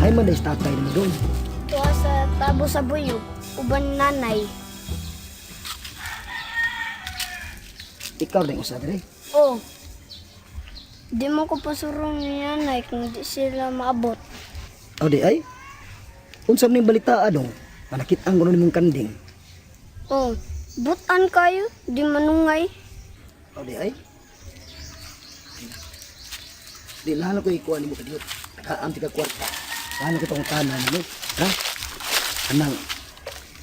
Ay man na tatay mo doon. Tuwa sa tabo sa buyog, uban nanay. Ikaw rin usa dire. Oh, di mo ko pasurong ni nanay kung di sila maabot. O di ay. Unsa man ning balita adong? Manakit ang gulo nimong kanding. Oh, butan kayo, di manungay. O di ay. Di lalo ko ikuha ni mo kadiyot. Nakaamti ka kwarta. Lalo ko itong tanan mo. Ha? Anang,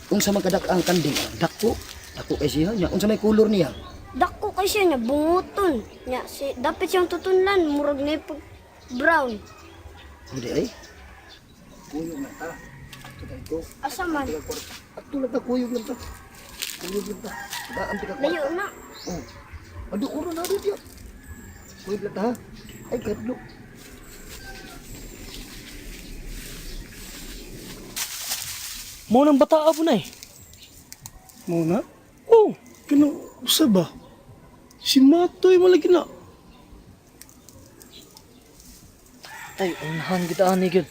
unsa man kadak ang kanding? Dako. Dako kay siya. Nya, unsa may kulor niya? Dako kay siya niya, bunguton. Nya, dapat siyang tutunlan, murag na yung brown. O di ay. Kuyog na ta. Kita ko. Asa man? Tika kwarta. At tulad na kuyog lang ta. Kuyog lang ta. Nakaamti ka kwarta. Layo na. Oh. Ado uro na rin diya. Kuyog lang ta ha. Ay, kadlo. Mo nang bata po na eh. Muna? Oh, kinang usa ba? Si Matoy malagi na. Ay, unahan kita ani gyud.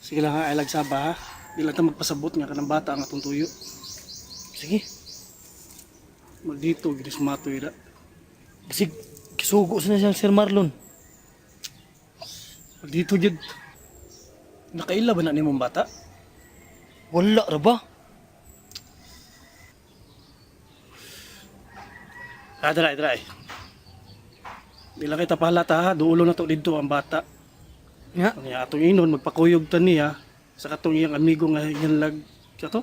Sige lang ha, ilag saba ha. Di lang ta magpasabot nga kanang bata ang atong tuyo. Sige. Maldito, gini si Matoy ra. Basig kisugo sa na siyang Sir Marlon. Maldito gid. Nakaila ba na nimong bata? Wala ra ba? Dry. Di lang kita pahalata ha, duulo na to dito ang bata. Nga. Ang atong inon, magpakuyog ta niya sa katong iyang amigo nga yan lag, ka to?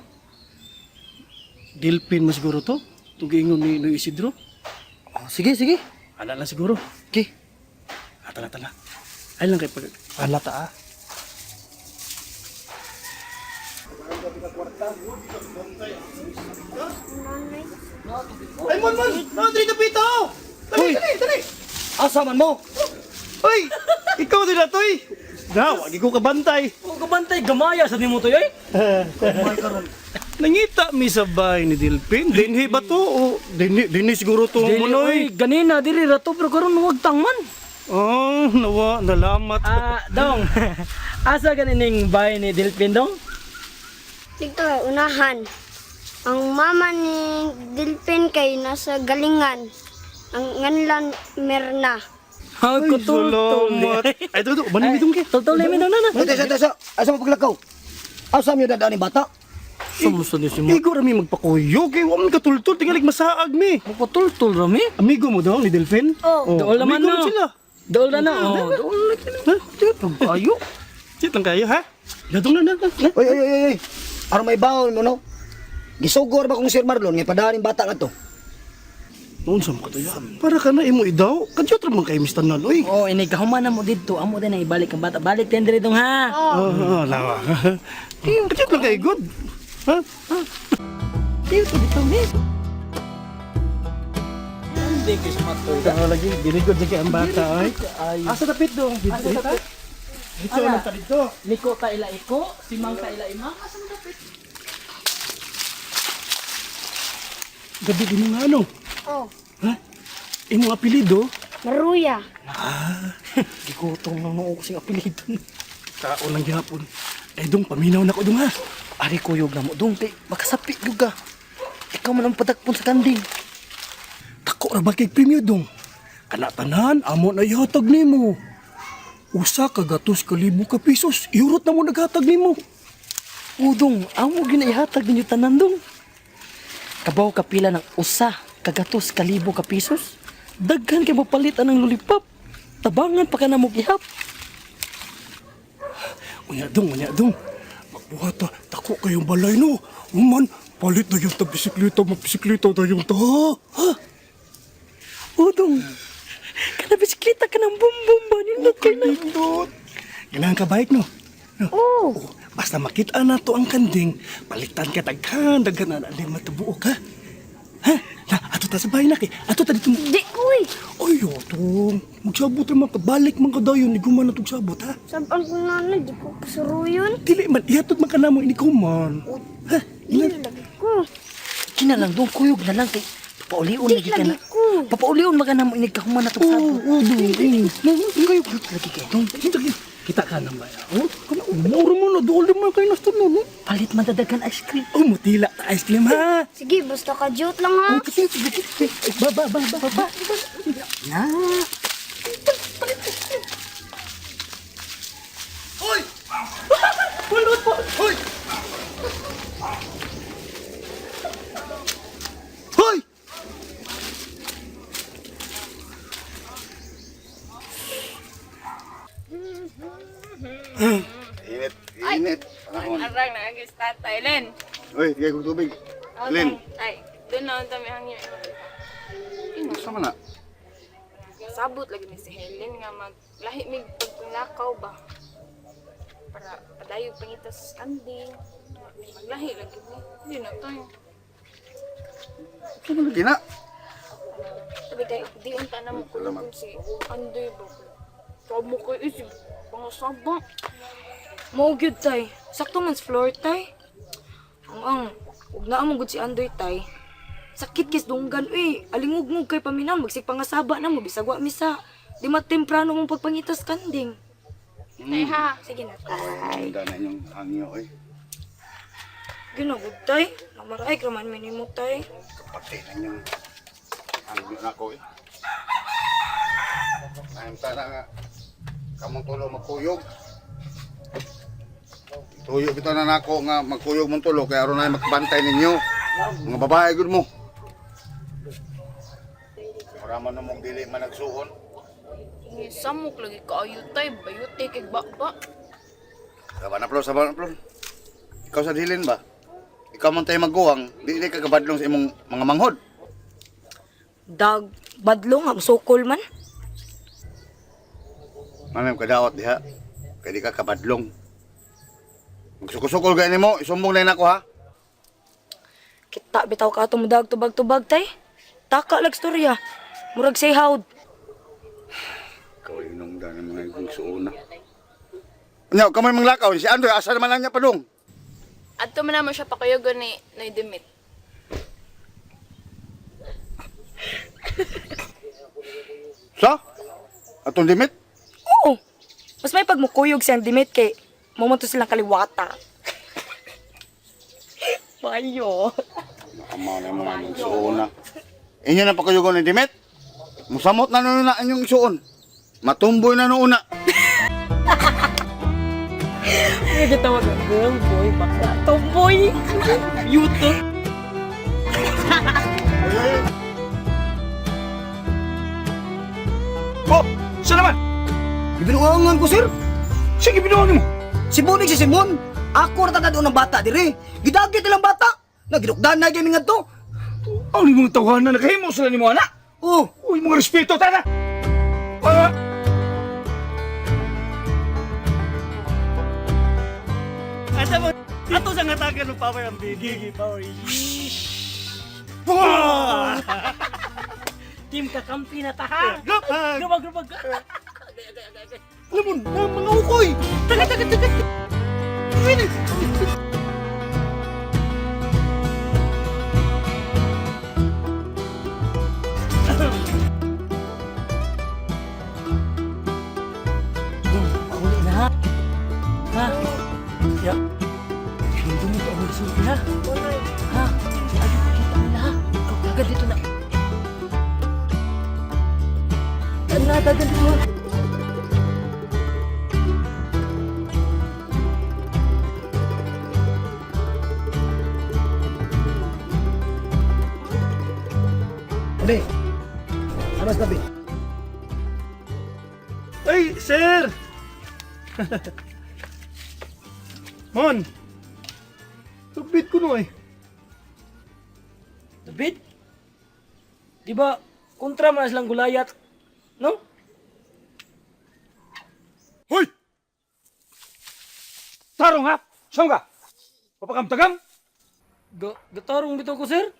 Dilpin mo siguro to? Itong giingon ni Isidro? Oh, sige. Ala lang siguro. Okay. Tala. Ay lang kay pag pahalata ha. Nanay. Ay, Mon! No, dito pito! Hoy! Asa man mo? Hoy! Ikaw din na to eh! Na, wagi ko kabantay. O kabantay gamaya sa nimo to ay. Nangita mi sa bahay ni Dilpin. Dinhi ba to? O dinhi siguro to Dili munoy. oy, ganina diri ra to pero karon wag tangman. Oh, nawa, nalamat. Dong. Asa ganing bahay ni Delphin dong? Dito, unahan. Ang mama ni Dilpin kay nasa galingan. Ang nganlan Merna. Ha Ay, ko salamat. Ay, ito, banin mi dong ke. Tol mi na. Dasa. Asa mo paglakaw? Asa mo dadaan ni bata? Sumusta ni si mo? Igo rami magpakuyo. Kay wa man katultol. Tingalig masaag mi. Mapatultol rami. Amigo mo daw ni Dilpin? Oh. Dool naman amigo na. mo sila. Dool na. Oh, dool na. Ha? Dito, ayo. Sit lang kayo, ha? Ladong na. Oy. Aron may bawon mo no? Gisugor ba kung Sir Marlon nga padaan ning bata nga to? Noon sa mga katayan. Para ka na imo idaw. Kadyot ramang kayo mistanan, oy. Oh, ini kahuman na mo dito. Amo din na ibalik ang bata. Balik din diri dong ha. Lawa. Kadyot lang kayo, good. Ha? Dito ni. Hindi ko smatoy. Ano lagi, binigod sa ang bata, ay. Asa dapit dong? Asa dapit? Dito lang ta dito. Liko ta ila iko, simang ta ila ima. Asa mo dapit? Gabi din nga ano. Oh, Ha? Imong apelido? Maruya. Gikutong nang noo ko sing apelido. Kao lang gihapon. Eh dong, paminaw na ko dong ha. Ari kuyog na mo dong kay makasapi gyud ka. Ikaw man ang patakpon sa kanding. Tako ra ba kay premium dong? Kanatanan, amo na ihatag nimo. Usa ka gatos ka libo ka pisos. Iurot na mo naghatag nimo. Udong, amo ginaihatag ninyo tanan dong. Kabaw kapila ng usa, kagatos kalibo ka pisos. Daghan kay mapalitan ng lollipop. Tabangan pa ka na mo gihap. Unya dong. Magbuhat ta, tako kayong balay no. Uman, palit na yung bisikleta, mabisikleta na yung ta. Ha? Udong, kana bisikleta ka ng bumbum ba? Nindot kay na. Kalindot. Kailangan ka bike no? Oh, Oh, basta makita na to ang kanding, palitan ka daghan na lima tubuok ha. Ha? Na, ato ta sa bahay na kay. Ato ta dito. di uy. Ay, ato. Magsabot naman ka. Balik man ka dayon. Ni guman na sabot ha. Saban ko nanay, di ko pasuruyon. Dili man. Ihatod man ka na mo ini guman. Ha? Dili lagi ko. Kina lang dong, kuyog na lang kay papaulion Di lagi ka na. lagi ko. Papaulion maga na mo inig kahuman na Oo, tugsabot. oo, dong. Kayo lagi kayo dong. Dito kayo. Kita ka naman. Oh, kana umuro mo na dool mo kay nasto no. Palit madadagan ice cream. Oh, mutila ta ice cream ha. Sige, basta ka joke lang ha. Sige. Baba. Na. Hoy! Pulot po. Hoy! Hoy! Init. Arang na agis tatay, Len. Uy, tigay kong tubig. Lin, Ay, doon na ang dami hangyo. sama na. Sabot lagi ni si Helen nga maglahi mig pagkunakaw ba. Para padayo pangitas kanding. Maglahi lagi ni. Hindi na tayo. Sama lagi na. Sabi kayo, di unta na mo kulong si Andoy ba. Sabo ko isip. Pangasaba. Maugid tay. Sakto man sa floor tay. Ang ug naa mo gud si Andoy tay. Sakit kis dunggan uy. Alingog-ngog kay paminaw magsipangasaba na mo bisag wa misa. Di matemprano mong pagpangitas kanding. Tay ha. Sige na tay. Handa na yung hangyo eh. Ginagod tay. Namaray kraman minimo tay. Kapatid na yung hangyo na ko eh. Ayun sana nga. Kamong tulo magkuyog. Tuyog ito na nako nga magkuyog mong tulo kaya aron na makabantay ninyo. Mga babae gud mo. Maraman na mong dili man nagsuon. Samok lagi kaayo tay. Bayute kay baba. Saban na plon. Ikaw sa dilin ba? Ikaw man tayo magguwang, di ka kabadlong sa imong mga manghod. Dag badlong ang sukol man. Manam kadaot diha. Kaya di ka kabadlong. Magsukol-sukol gani mo, isumbong na ako ha. Kita bitaw ka atong mudag tubag-tubag tay. Taka lag storya. Murag say hawd. Ikaw inong daan ng mga ibang suuna. Nya, kamay manglakaw, si Andoy, asa naman lang niya padung. Adto man naman siya pakuyogon ni Dimit. Sa? Atong dimit? Oo. Mas may pagmukuyog siyang Dimit kay momentos silang kaliwata. Mayo. Nakamaw na mga ibang suuna. Inyo na pakayugon ni Dimit? Musamot na nun na inyong isuon. Matumboy na noon na. May gitawag ang girl, boy, bakla. Tomboy. YouTube. Oh, sa naman. Ibinuangan ko, sir. Sige binuang mo. Si Boning si Simon. Ako na tagad ng bata dire. Gidagit nilang bata. Nagidukdan na kami nga to. Ang mga tawanan na kahimo sila ni mo anak. Oh, Uy, mga respeto tana. Asa mo? Ato sa ngatagan ng power ang bigigi power. Team kakampi na taha. Grubag. Alam mo, mga ukoy. Taga. Mahuli na ha. Ha? Ya. Hindi mo ito ang gusto na. Ha? Si Adi, kita mo na ha. Ikaw kagad dito na. Dagan dito ha. Ade. Aras tabi. Ay, sir! Mon! Tubit ko no eh. David? Di ba, kontra man silang gulayat, no? Hoy! Tarong ha! Saan ka? Papakamtagang? Gatarong dito ko, sir.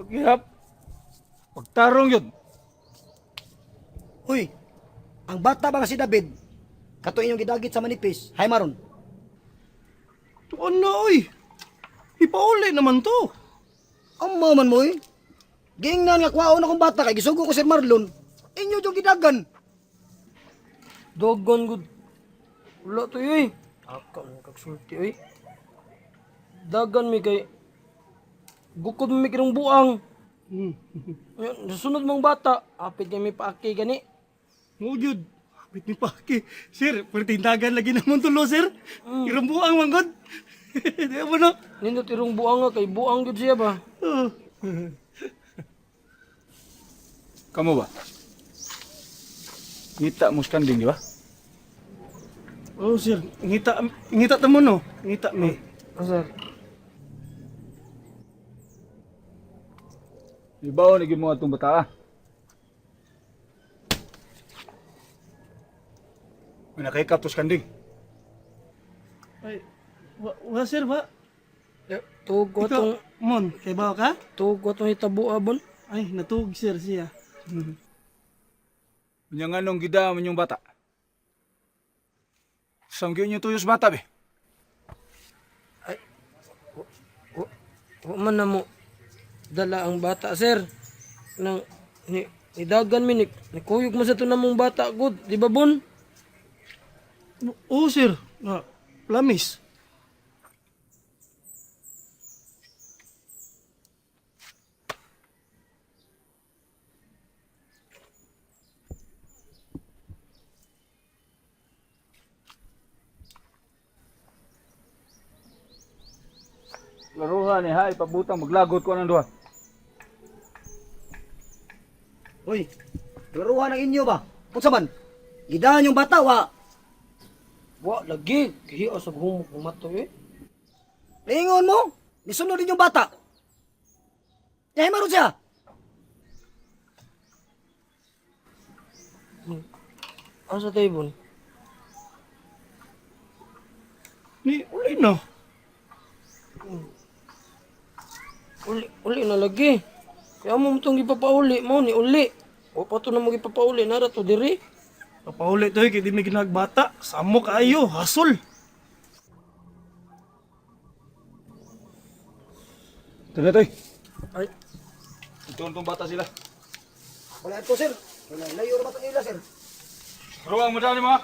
Paghihap. Pagtarong yun. Hoy. Ang bata ba nga si David? Kato inyong gidagit sa manipis. Hay maron. Tuan na oy. Ipauli naman to. Ang maman mo eh. Giingnan nga kwaon akong bata kay gisugo ko Sir Marlon. Inyo yung gidagan. Dogon gud. Wala to yoy. Aka man kagsulti oy. Dagan mi kay gukod mi kirong buang. Sunod mong bata, apit kami paaki gani. Mo jud. Bit ni Paki. Sir, pertindagan lagi naman tulo, sir. Irang buang manggod. Di ba no? Nindot irong buang nga kay buang gud siya ba. Oh. Kamu ba? Ngita mo skanding, di ba? Oh, sir. Ngita tamo no. Ngita mi. Asar. Ibaw na mo atong bata. May nakaikap to skanding. Ay, wa sir ba? Tugo Ikaw, tong Mon, kay ba ka? tugo tong hitabo abon. Ay, natug sir siya. Unya nga nung gida man yung bata. Samgyo niyo tuyos bata, be. Wa man na mo dala ang bata sir. Nang nidagan mi ni kuyog mo sa to namong bata gud, di ba bon? Oh, sir. Na, lamis. Laruhan ni ha, ipabutang maglagot ko ng duha. Hoy, laruhan ang inyo ba? Unsa man? Gidahan yung bata wa. Wa lagi hiyo sa humok ng mato eh. Lingon mo, nisunod din yung bata. Yahay maron siya. Ano sa tayo Ni, ulay na. Uli na lagi. Kaya mo itong ipapauli mo ni uli. O pa to na mo ipapauli nara to diri. Papauli to, kaya di may ginagbata. Samo kaayo, hasol. Tara, toy. Ay, Ito tong bata sila. Wala ito sir. Wala layo ra batang ila sir. Ruang mo dali mga.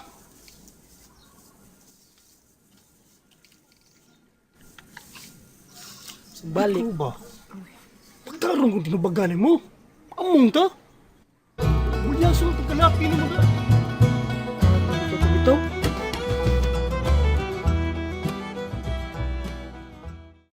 balik. Ito ba? Pagdarong kung tinubaganin mo. Among ta. Bulyaso, pagkalaki ni mga.